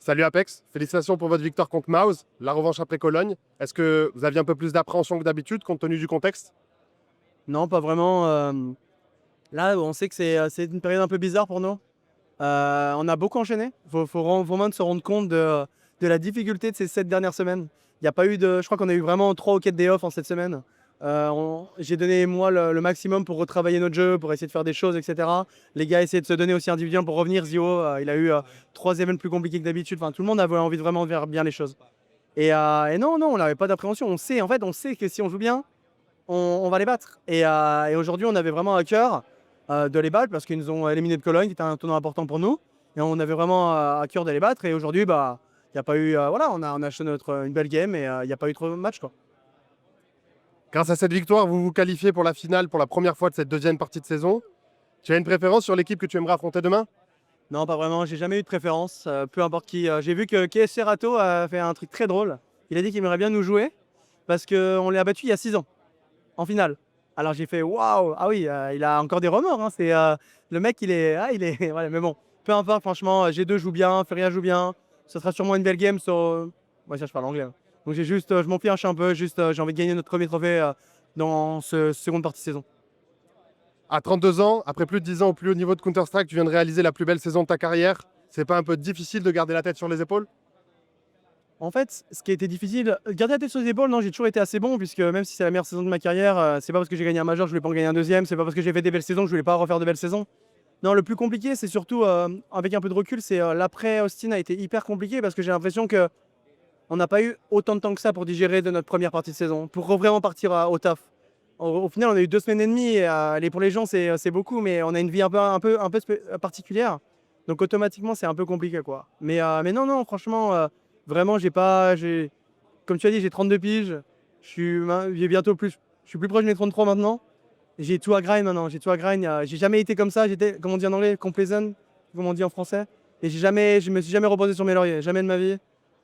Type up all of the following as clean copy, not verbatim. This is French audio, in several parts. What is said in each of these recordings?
Salut Apex, félicitations pour votre victoire contre Maus, la revanche après Cologne. Est-ce que vous aviez un peu plus d'appréhension que d'habitude compte tenu du contexte? Non, pas vraiment. Là, on sait que c'est une période un peu bizarre pour nous. On a beaucoup enchaîné. Faut vraiment se rendre compte de la difficulté de ces 7 dernières semaines. Il y a pas eu de. Je crois qu'on a eu vraiment 3 ou 4 day off en cette semaine. J'ai donné moi le maximum pour retravailler notre jeu, pour essayer de faire des choses, etc. Les gars essayaient de se donner aussi individuellement pour revenir. Zio, il a eu 3 events plus compliqués que d'habitude. Enfin, tout le monde avait envie de vraiment faire bien les choses. Et non, non, on n'avait pas d'appréhension. On sait que si on joue bien, on va les battre. Et aujourd'hui, on avait vraiment à cœur de les battre parce qu'ils nous ont éliminé de Cologne, qui était un tournoi important pour nous. Et on avait vraiment à cœur de les battre. Et aujourd'hui, bah, il n'y a pas eu. Voilà, on a acheté une belle game et il n'y a pas eu trop de matchs, quoi. Grâce à cette victoire, vous vous qualifiez pour la finale pour la première fois de cette deuxième partie de saison. Tu as une préférence sur l'équipe que tu aimerais affronter demain? Non, pas vraiment. J'ai jamais eu de préférence. Peu importe qui. J'ai vu que KS Rato a fait un truc très drôle. Il a dit qu'il aimerait bien nous jouer parce qu'on l'a battu il y a 6 ans en finale. Alors j'ai fait waouh, ah oui, il a encore des remords, hein. C'est le mec, il est, voilà, mais bon, peu importe, franchement, G2 joue bien, Feria joue bien, ce sera sûrement une belle game. Moi, ça, je parle anglais, hein. Donc j'ai juste, je m'en fiche un peu, juste, j'ai envie de gagner notre premier trophée dans ce seconde partie de saison. À 32 ans, après plus de 10 ans au plus haut niveau de Counter-Strike, tu viens de réaliser la plus belle saison de ta carrière. C'est pas un peu difficile de garder la tête sur les épaules? En fait, ce qui a été difficile, garder la tête sur les épaules, non, j'ai toujours été assez bon, puisque même si c'est la meilleure saison de ma carrière, c'est pas parce que j'ai gagné un major que je voulais pas en gagner un deuxième, c'est pas parce que j'ai fait des belles saisons que je voulais pas refaire de belles saisons. Non, le plus compliqué, c'est surtout, avec un peu de recul, c'est l'après Austin a été hyper compliqué parce que j'ai l'impression que on n'a pas eu autant de temps que ça pour digérer de notre première partie de saison, pour vraiment partir au taf. Au final, on a eu 2 semaines et demie. Pour les gens, c'est beaucoup, mais on a une vie particulière. Donc automatiquement, c'est un peu compliqué, quoi. Mais non, non, franchement, vraiment, comme tu as dit, j'ai 32 piges. J'ai bientôt plus. Je suis plus proche de mes 33 maintenant. J'ai tout à grind maintenant. J'ai tout à grind. J'ai jamais été comme ça. J'étais, comme on dit en anglais, complacent, comme on dit en français. Et je me suis jamais reposé sur mes lauriers. Jamais de ma vie.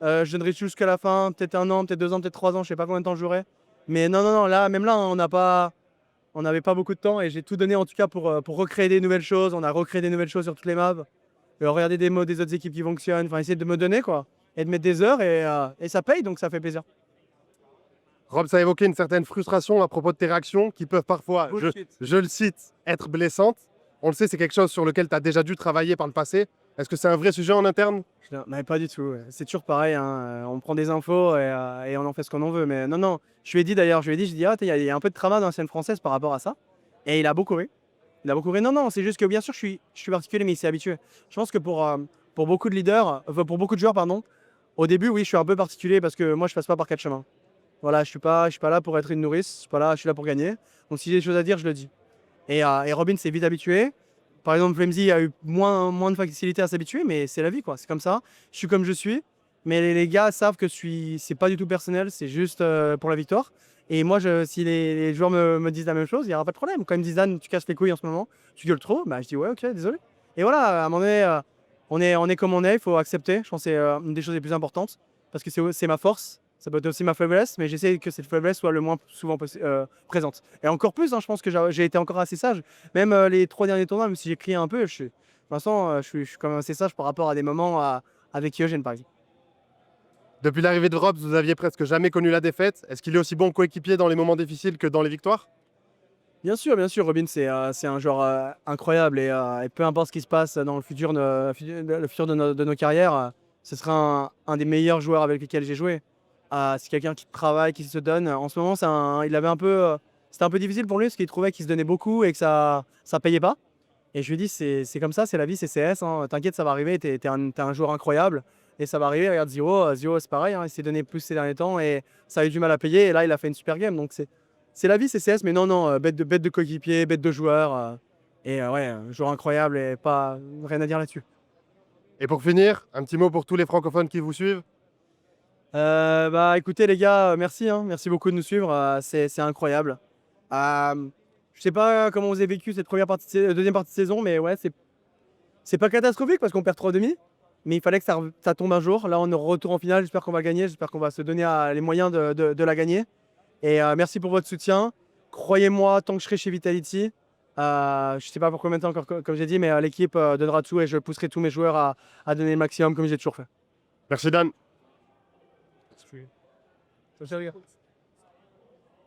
Je donnerai jusqu'à la fin, peut-être 1 an, peut-être 2 ans, peut-être 3 ans. Je sais pas combien de temps je jouerai. Mais non, non, non. Là, même là, on n'avait pas beaucoup de temps et j'ai tout donné en tout cas pour recréer des nouvelles choses. On a recréé des nouvelles choses sur toutes les maps. Regarder des mots des autres équipes qui fonctionnent. Enfin, essayer de me donner, quoi. Et de mettre des heures et ça paye, donc ça fait plaisir. Rob, ça a évoqué une certaine frustration à propos de tes réactions qui peuvent parfois, Bullshit. je le cite, être blessantes. On le sait, c'est quelque chose sur lequel tu as déjà dû travailler par le passé. Est-ce que c'est un vrai sujet en interne? Non, mais pas du tout. Ouais. C'est toujours pareil, hein. On prend des infos et on en fait ce qu'on en veut. Mais non, non. Je lui ai dit d'ailleurs, j'ai dit, ah, il y a un peu de trauma dans la scène française par rapport à ça. Et il a beaucoup ri. Il a beaucoup ri. Non, non, c'est juste que bien sûr, je suis particulier, mais il s'est habitué. Je pense que pour beaucoup de leaders, pour beaucoup de joueurs, pardon, au début, oui, je suis un peu particulier parce que moi, je passe pas par 4 chemins. Voilà, je suis pas là pour être une nourrice. Je suis là pour gagner. Donc si j'ai des choses à dire, je le dis. Et Robin s'est vite habitué. Par exemple, Flamesy a eu moins de facilité à s'habituer, mais c'est la vie, quoi. C'est comme ça. Je suis comme je suis. Mais les gars savent que c'est pas du tout personnel, c'est juste pour la victoire. Et moi, si les joueurs me disent la même chose, il n'y aura pas de problème. Quand ils me disent, Dan, tu casses les couilles en ce moment, tu gueules trop, bah, je dis, ouais, ok, désolé. Et voilà, à un moment donné, on est comme on est, il faut accepter. Je pense que c'est une des choses les plus importantes. Parce que c'est ma force, ça peut être aussi ma faiblesse, mais j'essaie que cette faiblesse soit le moins souvent présente. Et encore plus, hein, je pense que j'ai été encore assez sage. Même les 3 derniers tournois, même si j'ai crié un peu, pour l'instant, je suis quand même assez sage par rapport à des moments avec Eugène, par exemple. Depuis l'arrivée de Rob, vous aviez presque jamais connu la défaite. Est-ce qu'il est aussi bon coéquipier dans les moments difficiles que dans les victoires? Bien sûr, Robin, c'est un joueur incroyable et peu importe ce qui se passe dans le futur de nos carrières, ce sera un des meilleurs joueurs avec lesquels j'ai joué. C'est quelqu'un qui travaille, qui se donne. En ce moment, c'était un peu difficile pour lui parce qu'il trouvait qu'il se donnait beaucoup et que ça payait pas. Et je lui ai dit, c'est comme ça, c'est la vie, c'est CS, hein. T'inquiète, ça va arriver, t'es un joueur incroyable. Et ça va arriver, regarde Zero, c'est pareil, hein, il s'est donné plus ces derniers temps et ça a eu du mal à payer. Et là, il a fait une super game. Donc c'est la vie, c'est CS, mais non, non, bête de coéquipier, bête de joueur. Ouais, un joueur incroyable et pas rien à dire là-dessus. Et pour finir, un petit mot pour tous les francophones qui vous suivent. Bah écoutez les gars, merci, hein, merci beaucoup de nous suivre, c'est incroyable. Je sais pas comment vous avez vécu cette deuxième partie de saison, mais ouais, c'est pas catastrophique parce qu'on perd 3 demi, mais il fallait que ça tombe un jour. Là, on est retour en finale, j'espère qu'on va gagner, j'espère qu'on va se donner les moyens de la gagner. Et merci pour votre soutien. Croyez-moi, tant que je serai chez Vitality, je sais pas pour combien de temps encore, comme j'ai dit, mais l'équipe donnera tout et je pousserai tous mes joueurs à donner le maximum comme j'ai toujours fait. Merci Dan. Ciao, ciao, les gars.